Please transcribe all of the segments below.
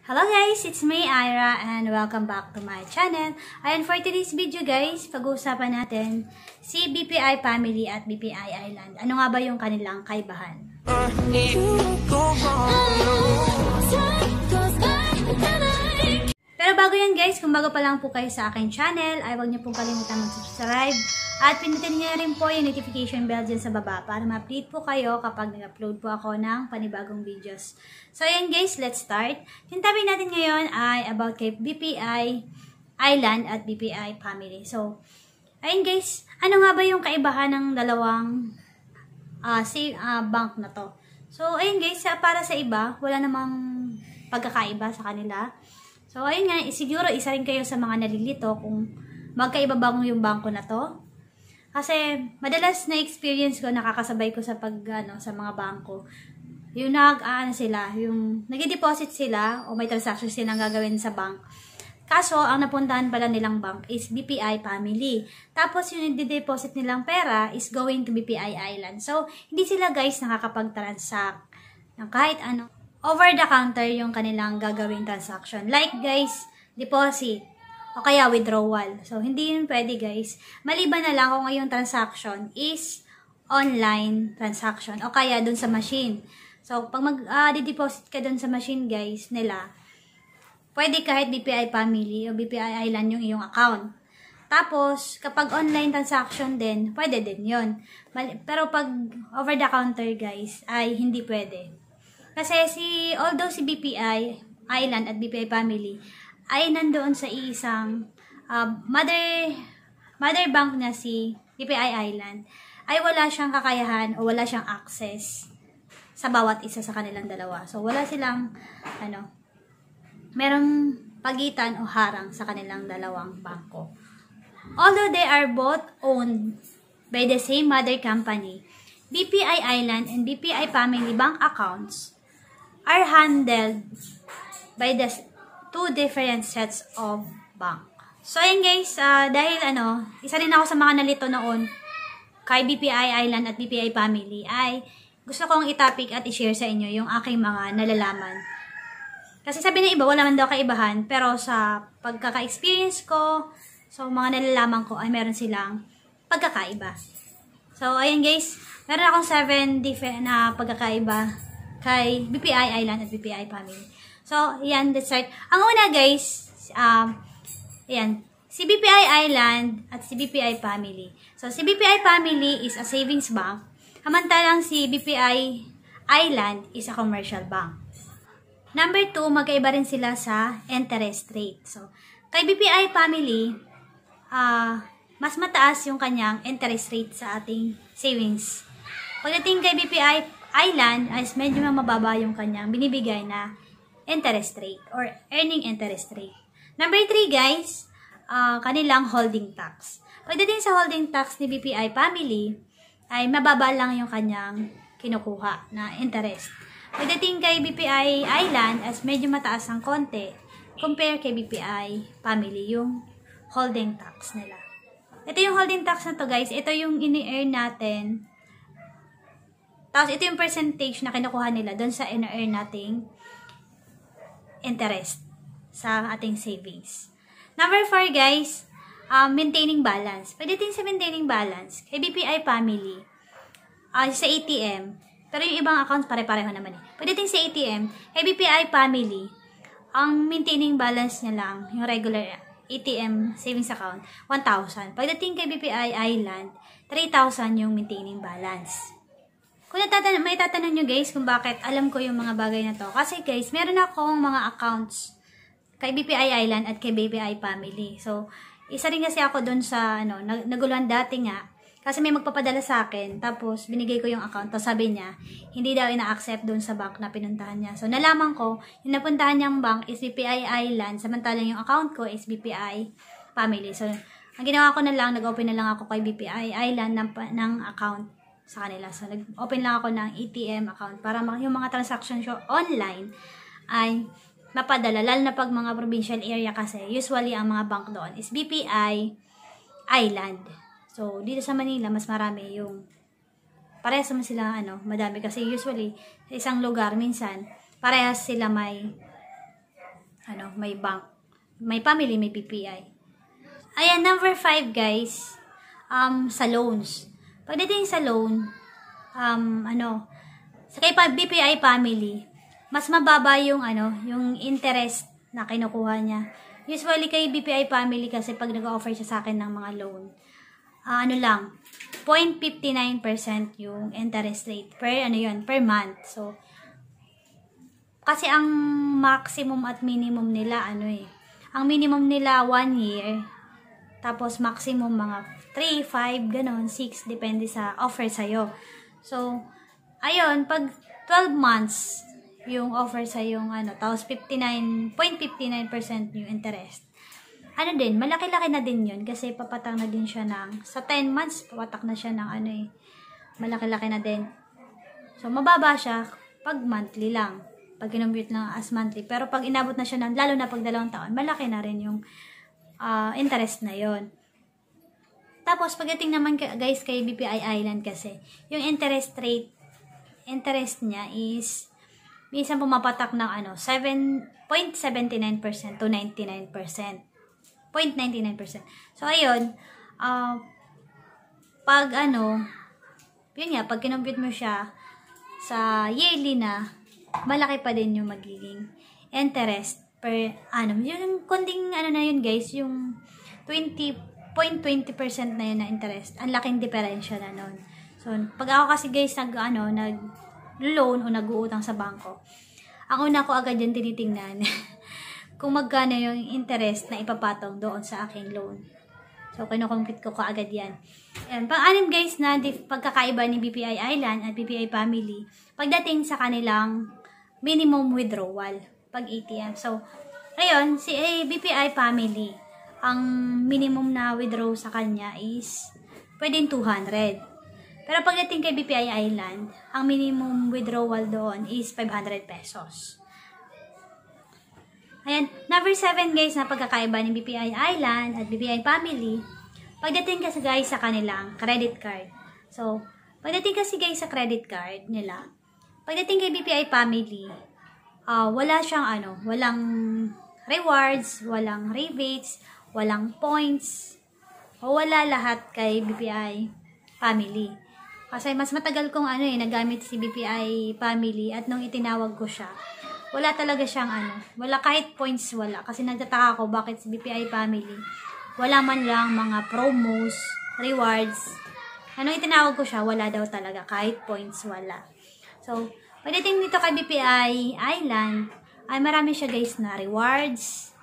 Hello guys, it's me Ira and welcome back to my channel. And for today's video guys, pag-uusapan natin si BPI Family at BPI Island. Ano nga ba yung kanilang kaibahan? Pero bago yan guys, kung bago pa lang po kayo sa aking channel, ay huwag niyo pong kalimutan mag-subscribe at pindutin niyo rin po yung notification bell dyan sa baba para ma-update po kayo kapag nag-upload po ako ng panibagong videos. So ayan guys, let's start. Yung topic natin ngayon ay about kay BPI Island at BPI Family. So, ayun guys, ano nga ba yung kaibahan ng dalawang bank na to? So, ayun guys, para sa iba, wala namang pagkakaiba sa kanila. So, ayun nga, siguro isa rin kayo sa mga nalilito kung magkaiba bang yung bangko na to. Kasi, madalas na experience ko, nakakasabay ko sa sa mga bangko. Yung nag-deposit sila o may transaction silang gagawin sa bank. Kaso, ang napuntahan pala nilang bank is BPI Family. Tapos, yung nag-deposit nilang pera is going to BPI Island. So, hindi sila guys nakakapag-transact ng kahit ano. Over the counter yung kanilang gagawing transaction. Like guys, deposit o kaya withdrawal. So, hindi yun pwede guys. Maliban na lang kung yung transaction is online transaction o kaya dun sa machine. So, pag mag-deposit ka dun sa machine guys nila, pwede kahit BPI Family o BPI Island yung iyong account. Tapos, kapag online transaction din, pwede din yun. Pero pag over the counter guys, ay hindi pwede. Kasi although si BPI Island at BPI Family ay nandoon sa isang mother bank na si BPI Island, ay wala siyang kakayahan o wala siyang access sa bawat isa sa kanilang dalawa. So, wala silang, merong pagitan o harang sa kanilang dalawang bangko. Although they are both owned by the same mother company, BPI Island and BPI Family bank accounts are handled by the two different sets of bank. So, ayan guys, dahil isa rin ako sa mga nalito noon kay BPI Island at BPI Family, ay gusto kong i-topic at i-share sa inyo yung aking mga nalalaman. Kasi sabi ng iba, wala man daw kaibahan, pero sa pagkaka-experience ko, so mga nalalaman ko ay meron silang pagkakaiba. So, ayan guys, meron akong 7 different na pagkakaiba kay BPI Island at BPI Family. So, ayan, let's start. Ang una guys, ayan, si BPI Island at si BPI Family. So, si BPI Family is a savings bank, samantalang si BPI Island is a commercial bank. Number 2, magkaiba rin sila sa interest rate. So, kay BPI Family, mas mataas yung kanyang interest rate sa ating savings. Pagdating kay BPI Island, ay medyo mababa yung kanyang binibigay na interest rate or earning interest rate. Number 3 guys, kanilang holding tax. Pagdating sa holding tax ni BPI Family, ay mababa lang yung kanyang kinukuha na interest. Pagdating kay BPI Island, as medyo mataas ang konti, compare kay BPI Family yung holding tax nila. Ito yung holding tax na to guys, ito yung ini-earn natin. Tapos, ito yung percentage na kinukuha nila doon sa in-earn nating interest sa ating savings. Number 4, guys, maintaining balance. Pagdating sa maintaining balance, kay BPI Family, sa ATM, pero yung ibang accounts pare-pareho naman eh. Pagdating sa ATM, kay BPI Family, ang maintaining balance niya lang, yung regular ATM savings account, 1,000. Pagdating kay BPI Island, 3,000 yung maintaining balance. Kung may tatanong nyo guys kung bakit alam ko yung mga bagay na to. Kasi guys, meron akong mga accounts kay BPI Island at kay BPI Family. So, isa rin kasi ako dun sa, naguluhan dati nga. Kasi may magpapadala sa akin. Tapos, binigay ko yung account. Tapos sabi niya, hindi daw ina-accept dun sa bank na pinuntahan niya. So, nalaman ko, yung napuntahan niyang bank is BPI Island. Samantalang yung account ko is BPI Family. So, ang ginawa ko na lang, nag-open na lang ako kay BPI Island ng account sa kanila. So, nag-open lang ako ng ATM account para yung mga transactions online ay mapadala. Lalo na pag mga provincial area kasi, usually ang mga bank doon is BPI Island. So, dito sa Manila, mas marami yung parehas naman sila, madami kasi usually sa isang lugar minsan, parehas sila may may bank. May family, may BPI. Ayan, number 5 guys, sa loans. Pagdating sa loan, sa kay BPI family, mas mababa yung interest na kinukuha niya. Usually kay BPI family kasi pag nag-offer siya sa akin ng mga loan, lang, 0.59% yung interest rate per month. So, kasi ang maximum at minimum nila, ang minimum nila 1 year, tapos maximum mga 3, 5, ganon, 6, depende sa offer sa'yo. So, ayun, pag 12 months, yung offer sa yung tapos 0.59% yung interest. Malaki-laki na din yun kasi papatak na din siya sa 10 months, papatak na siya ng malaki-laki na din. So, mababa siya pag monthly lang, pag kinumpute lang as monthly. Pero pag inabot na siya lalo na pag 2 taon, malaki na rin yung interest na yon. Tapos, pagdating naman guys kay BPI Island kasi, yung interest niya is minsan pumapatak ng 7.79% to 99%. 0.99%. So, ayun, pag yun nga, pag kinumpute mo siya sa yearly na, malaki pa din yung magiging interest per annum. Yung kunding na yun guys, yung 20.20% na yun na interest. Ang laking diferensya na nun. So, pag ako kasi guys nag-loan o nag-uutang sa bangko, ang una ko agad yung tinitingnan kung magkano yung interest na ipapatong doon sa aking loan. So, kinukompute ko kaagad yan. And pang-anim guys na pagkakaiba ni BPI Island at BPI Family, pagdating sa kanilang minimum withdrawal pag ATM. So, ayun, si BPI Family, ang minimum na withdraw sa kanya is pwedeng 200. Pero pagdating kay BPI Island, ang minimum withdrawal doon is 500 pesos. Ayan, number 7 guys na pagkakaiba ng BPI Island at BPI Family, pagdating kasi guys sa kanilang credit card. So, pagdating kasi guys sa credit card nila, pagdating kay BPI Family, wala siyang walang rewards, walang rebates, walang points, o wala lahat kay BPI Family. Kasi mas matagal kong nagamit si BPI Family at nung itinawag ko siya, wala talaga siyang wala kahit points wala. Kasi nagtataka ako bakit si BPI Family, wala man lang mga promos, rewards. Nung itinawag ko siya, wala daw talaga. Kahit points, wala. So, pagdating dito kay BPI Island, ay marami siya guys na rewards.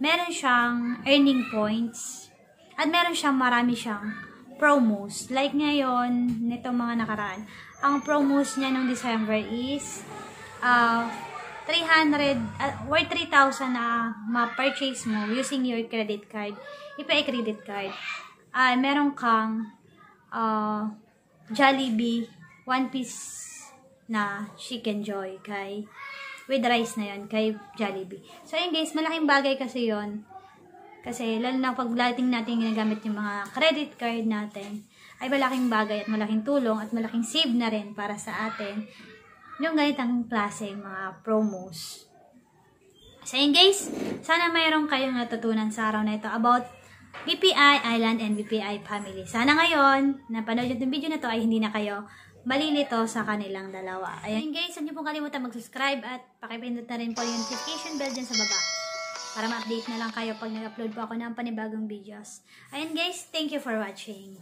Meron siyang earning points. At meron siyang marami siyang promos. Like ngayon, nitong mga nakaraan, ang promos niya nung December is 300 3,000 na ma-purchase mo using your credit card, BPI credit card. Meron kang Jollibee 1 piece na Chicken Joy with rice na yon kay Jollibee. So yun guys, malaking bagay kasi yon. Kasi lalo na pag dating natin ginagamit yung mga credit card natin, ay malaking bagay at malaking tulong at malaking save na rin para sa atin yung ganitang klaseng mga promos. So yun guys, sana mayroon kayong natutunan sa araw na ito about BPI Island and BPI Family. Sana ngayon, napanood yung video na to ay hindi na kayo malilito sa kanilang dalawa. Ayan guys, huwag niyo pong kalimutan mag-subscribe at pakipindot na rin po yung notification bell dyan sa baba para ma-update na lang kayo pag nag-upload po ako ng panibagong videos. Ayan guys, thank you for watching.